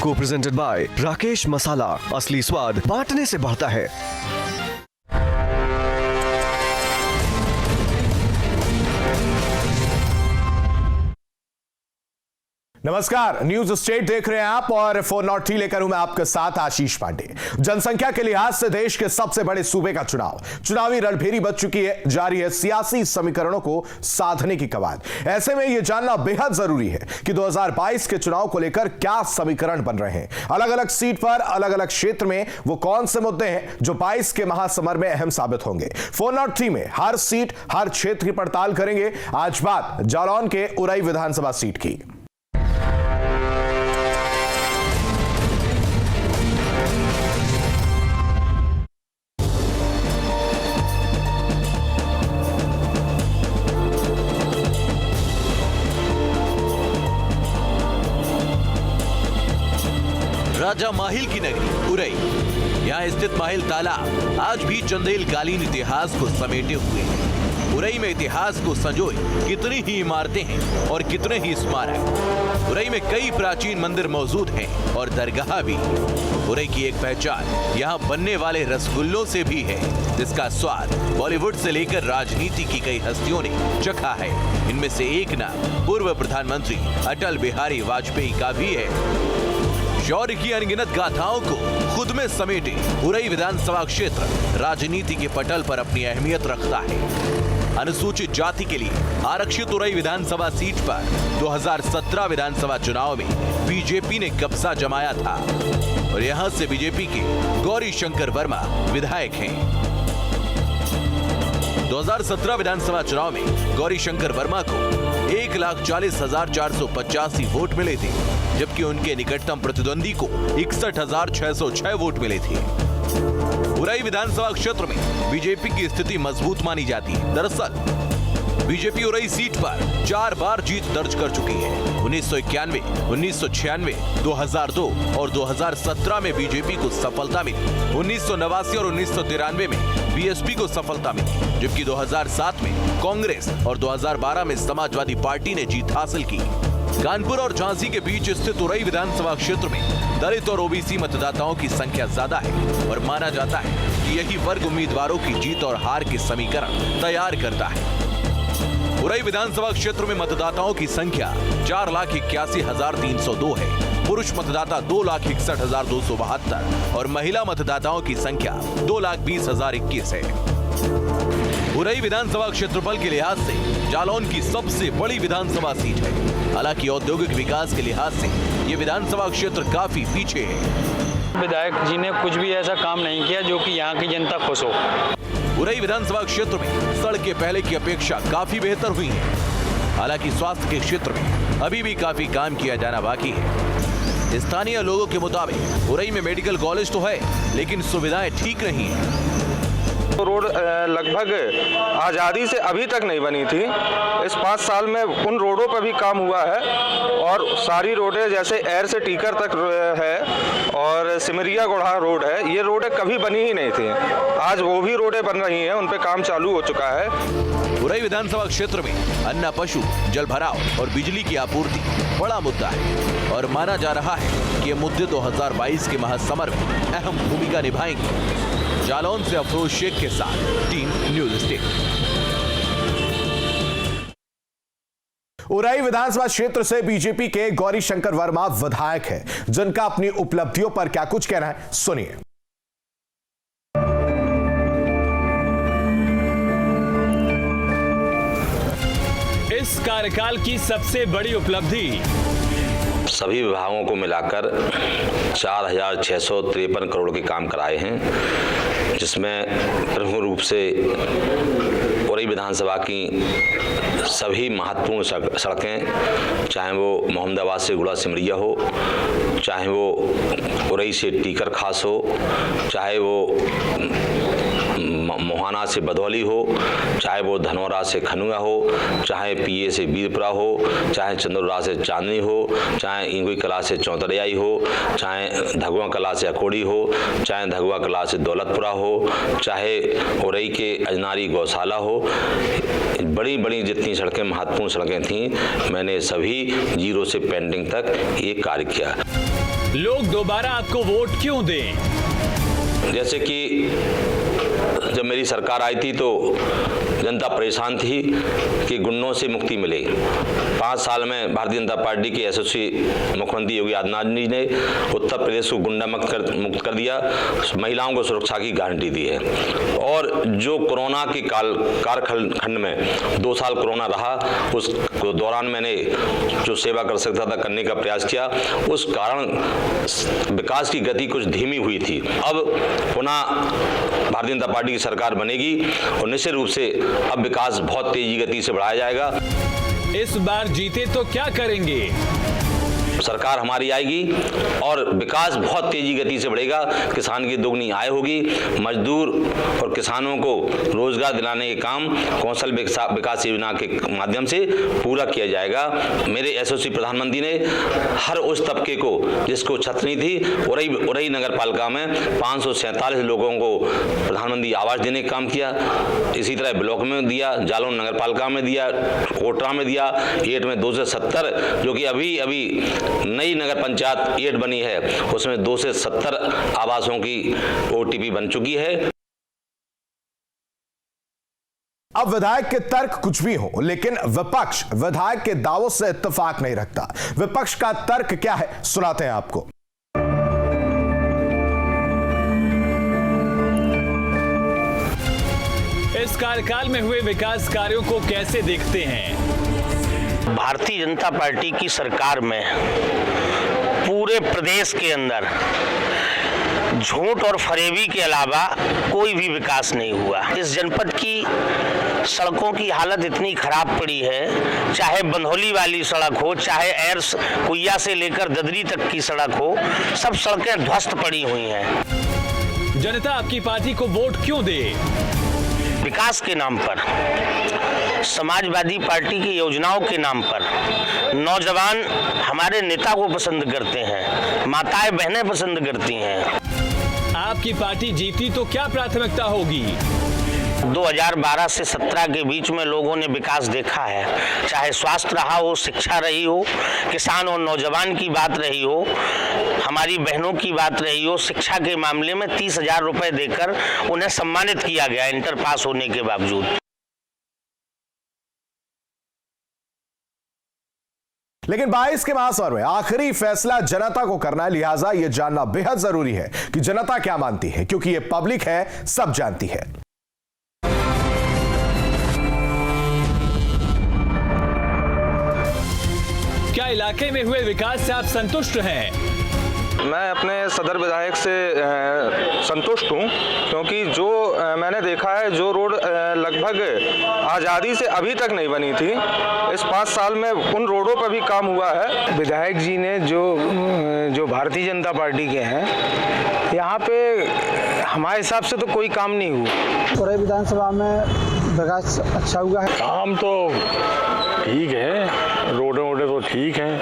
को presented by Rakesh मसाला। असली स्वाद बांटने से बढ़ता है। नमस्कार, न्यूज स्टेट देख रहे हैं आप और 403 लेकर हूं मैं आपके साथ आशीष पांडे। जनसंख्या के लिहाज से देश के सबसे बड़े सूबे का चुनावी रणभेरी बच चुकी है। जारी है सियासी समीकरणों को साधने की कवायद। ऐसे में यह जानना बेहद जरूरी है कि 2022 के चुनाव को लेकर क्या समीकरण बन रहे हैं। अलग अलग सीट पर अलग अलग क्षेत्र में वो कौन से मुद्दे हैं जो 22 के महासमर में अहम साबित होंगे। 403 में हर सीट हर क्षेत्र की पड़ताल करेंगे। आज बात जालौन के उरई विधानसभा सीट की। राजा माहिल की नगरी उरई। यहाँ स्थित माहिल तालाब आज भी चंदेलकालीन इतिहास को समेटे हुए है। उरई में इतिहास को संजोए कितनी ही इमारतें हैं और कितने ही स्मारक। उरई में कई प्राचीन मंदिर मौजूद हैं और दरगाह भी। उरई की एक पहचान यहाँ बनने वाले रसगुल्लों से भी है, जिसका स्वाद बॉलीवुड से लेकर राजनीति की कई हस्तियों ने चखा है। इनमें से एक नाम पूर्व प्रधानमंत्री अटल बिहारी वाजपेयी का भी है। शौर्य की अनगिनत गाथाओं को खुद में समेटे उरई विधानसभा क्षेत्र राजनीति के पटल पर अपनी अहमियत रखता है। अनुसूचित जाति के लिए आरक्षित उरई विधानसभा सीट पर 2017 विधानसभा चुनाव में बीजेपी ने कब्जा जमाया था और यहां से बीजेपी के गौरी शंकर वर्मा विधायक हैं। 2017 विधानसभा चुनाव में गौरी शंकर वर्मा को 1,40,485 वोट मिले थे, जबकि उनके निकटतम प्रतिद्वंदी को 61,606 वोट मिले थे। उरई विधानसभा क्षेत्र में बीजेपी की स्थिति मजबूत मानी जाती है। दरअसल बीजेपी उरई सीट पर 4 बार जीत दर्ज कर चुकी है। 1991, 1996, 2002 और 2017 में बीजेपी को सफलता मिली। 1989 और 1993 में बीएसपी को सफलता मिली, जबकि 2007 में कांग्रेस और 2012 में समाजवादी पार्टी ने जीत हासिल की। कानपुर और झांसी के बीच स्थित उरई विधानसभा क्षेत्र में दलित और ओबीसी मतदाताओं की संख्या ज्यादा है और माना जाता है कि यही वर्ग उम्मीदवारों की जीत और हार के समीकरण तैयार करता है। उरई विधानसभा क्षेत्र में मतदाताओं की संख्या 4,81,302 है। पुरुष मतदाता 2,61,272 और महिला मतदाताओं की संख्या 2,20,021 है। उरई विधानसभा क्षेत्रफल के लिहाज से जालौन की सबसे बड़ी विधानसभा सीट है। हालांकि औद्योगिक विकास के लिहाज से ये विधानसभा क्षेत्र काफी पीछे है। विधायक जी ने कुछ भी ऐसा काम नहीं किया जो कि यहाँ की जनता खुश हो। उरई विधानसभा क्षेत्र में सड़कें पहले की अपेक्षा काफी बेहतर हुई हैं। हालांकि स्वास्थ्य के क्षेत्र में अभी भी काफी काम किया जाना बाकी है। स्थानीय लोगों के मुताबिक उरई में मेडिकल कॉलेज तो है, लेकिन सुविधाएं ठीक नहीं है। रोड लगभग आज़ादी से अभी तक नहीं बनी थी। इस 5 साल में उन रोडों पर भी काम हुआ है और सारी रोडें जैसे एर से टीकर तक है और सिमरिया गोढ़ा रोड है, ये रोडें कभी बनी ही नहीं थी। आज वो भी रोडें बन रही हैं, उन पे काम चालू हो चुका है। उरई विधानसभा क्षेत्र में अन्न, पशु, जल भराव और बिजली की आपूर्ति बड़ा मुद्दा है और माना जा रहा है कि ये मुद्दे 2022 के महासमर में अहम भूमिका निभाएंगे। जालौन से अफरोज शेख के साथ टीम न्यूज स्टेट। उरई विधानसभा क्षेत्र से बीजेपी के गौरी शंकर वर्मा विधायक हैं, जिनका अपनी उपलब्धियों पर क्या कुछ कहना है, सुनिए। इस कार्यकाल की सबसे बड़ी उपलब्धि सभी विभागों को मिलाकर 4,653 करोड़ के काम कराए हैं, जिसमें प्रमुख रूप से उरई विधानसभा की सभी महत्वपूर्ण सड़कें, चाहे वो मोहम्मदाबाद से गुड़ा सिमरिया हो, चाहे वो उरई से टीकर खास हो, चाहे वो मोहाना से बदौली हो, चाहे वो धनौरा से खनुआ हो, चाहे पीए से बीरपुरा हो, चाहे चंदौरा से चांदनी हो, चाहे इंगुई कला से चौतरियाई हो, चाहे धगुआ कला से अकोड़ी हो, चाहे धगुआ कला से दौलतपुरा हो, चाहे उरई के अजनारी गौशाला हो। बड़ी बड़ी जितनी सड़कें महत्वपूर्ण सड़कें थीं, मैंने सभी जीरो से पेंडिंग तक ये कार्य किया। लोग दोबारा आपको वोट क्यों दें? जैसे कि जब मेरी सरकार आई थी तो जनता परेशान थी कि गुंडों से मुक्ति मिले। 5 साल में भारतीय जनता पार्टी के यशस्वी मुख्यमंत्री योगी आदित्यनाथ जी ने उत्तर प्रदेश को गुंडा मुक्त कर दिया, महिलाओं को सुरक्षा की गारंटी दी है। और जो कोरोना के कालखंड में 2 साल कोरोना रहा, उस दौरान मैंने जो सेवा कर सकता था करने का प्रयास किया। उस कारण विकास की गति कुछ धीमी हुई थी। अब पुनः भारतीय जनता पार्टी की सरकार बनेगी और निश्चित रूप से अब विकास बहुत तेजी गति से बढ़ाया जाएगा। इस बार जीते तो क्या करेंगे? सरकार हमारी आएगी और विकास बहुत तेजी गति से बढ़ेगा। किसान की दोगुनी आय होगी, मजदूर और किसानों को रोजगार दिलाने के काम कौशल विकास योजना के माध्यम से पूरा किया जाएगा। मेरे यशस्वी प्रधानमंत्री ने हर उस तबके को जिसको छत नहीं थी, उरई नगर पालिका में 547 लोगों को प्रधानमंत्री आवास देने का काम किया। इसी तरह ब्लॉक में दिया, जालौन नगर पालिका में दिया, कोटरा में दिया, एट में 270, जो कि अभी नई नगर पंचायत एट बनी है, उसमें 270 आवासों की ओटीपी बन चुकी है। अब विधायक के तर्क कुछ भी हो, लेकिन विपक्ष विधायक के दावों से इत्तेफाक नहीं रखता। विपक्ष का तर्क क्या है, सुनाते हैं आपको। इस कार्यकाल में हुए विकास कार्यों को कैसे देखते हैं? भारतीय जनता पार्टी की सरकार में पूरे प्रदेश के अंदर झूठ और फरेबी के अलावा कोई भी विकास नहीं हुआ। इस जनपद की सड़कों की हालत इतनी खराब पड़ी है, चाहे बंधौली वाली सड़क हो, चाहे एर्स कुइया से लेकर ददरी तक की सड़क हो, सब सड़कें ध्वस्त पड़ी हुई हैं। जनता आपकी पार्टी को वोट क्यों दे? विकास के नाम पर, समाजवादी पार्टी की योजनाओं के नाम पर नौजवान हमारे नेता को पसंद करते हैं, माताएं बहनें पसंद करती हैं। आपकी पार्टी जीती तो क्या प्राथमिकता होगी? 2012 से 17 के बीच में लोगों ने विकास देखा है, चाहे स्वास्थ्य रहा हो, शिक्षा रही हो, किसान और नौजवान की बात रही हो, हमारी बहनों की बात रही हो। शिक्षा के मामले में 30,000 रुपए देकर उन्हें सम्मानित किया गया इंटर पास होने के बावजूद। लेकिन 22 के महासौर में आखिरी फैसला जनता को करना है, लिहाजा यह जानना बेहद जरूरी है कि जनता क्या मानती है, क्योंकि यह पब्लिक है, सब जानती है। क्या इलाके में हुए विकास से आप संतुष्ट हैं? मैं अपने सदर विधायक से संतुष्ट हूं, क्योंकि जो मैंने देखा है, जो रोड लगभग आज़ादी से अभी तक नहीं बनी थी, इस 5 साल में उन रोडों पर भी काम हुआ है। विधायक जी ने जो भारतीय जनता पार्टी के हैं, यहाँ पे हमारे हिसाब से तो कोई काम नहीं हुआ। पूरे विधानसभा में विकास अच्छा हुआ है। काम तो ठीक है, रोडें तो ठीक हैं,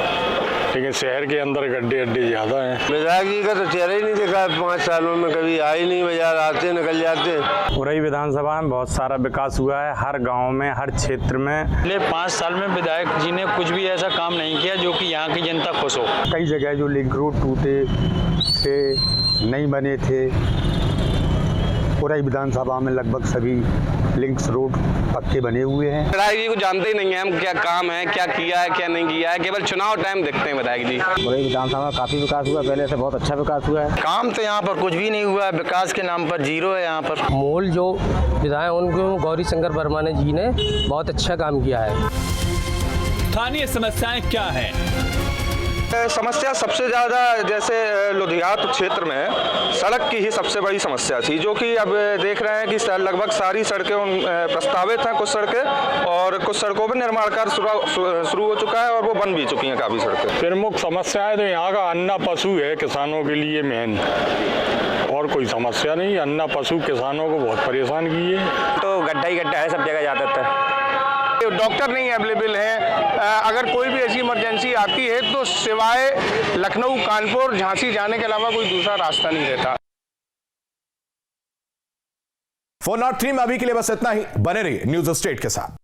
लेकिन शहर के अंदर गड्ढे ज़्यादा हैं। विधायक जी का तो चेहरा ही नहीं देखा है 5 सालों में, कभी आए नहीं, बाजार आते निकल जाते। उरई विधानसभा में बहुत सारा विकास हुआ है, हर गांव में, हर क्षेत्र में। पिछले 5 साल में विधायक जी ने कुछ भी ऐसा काम नहीं किया जो कि यहाँ की जनता खुश हो। कई जगह जो लिंक रोड टूटे थे, नहीं बने थे, उरई विधानसभा में लगभग सभी लिंक्स रोड पक्के बने हुए हैं। विधायक जी को जानते ही नहीं है हम, क्या काम है, क्या किया है, क्या नहीं किया है, केवल चुनाव टाइम देखते हैं विधायक जी। उरई विधानसभा में काफी विकास हुआ, पहले से बहुत अच्छा विकास हुआ है। काम तो यहाँ पर कुछ भी नहीं हुआ, विकास के नाम पर जीरो है। यहाँ पर मूल जो विधायक उनको गौरी शंकर वर्मा जी ने बहुत अच्छा काम किया है। स्थानीय समस्याएं क्या हैं? समस्या सबसे ज़्यादा जैसे लुधियात क्षेत्र में सड़क की ही सबसे बड़ी समस्या थी, जो कि अब देख रहे हैं कि लगभग सारी सड़कें प्रस्तावित हैं, कुछ सड़कें, और कुछ सड़कों पर निर्माण कार्य शुरू हो चुका है और वो बन भी चुकी हैं काफ़ी सड़कें। प्रमुख समस्या है तो यहाँ का अन्ना पशु है किसानों के लिए मेन, और कोई समस्या नहीं। अन्ना पशु किसानों को बहुत परेशान किए। तो गड्ढा ही गड्ढा है, सब जगह जाता था। डॉक्टर नहीं अवेलेबल है, अगर कोई भी ऐसी इमरजेंसी आती है तो सिवाय लखनऊ, कानपुर, झांसी जाने के अलावा कोई दूसरा रास्ता नहीं रहता। 403 में अभी के लिए बस इतना ही। बने रहिए न्यूज़ स्टेट के साथ।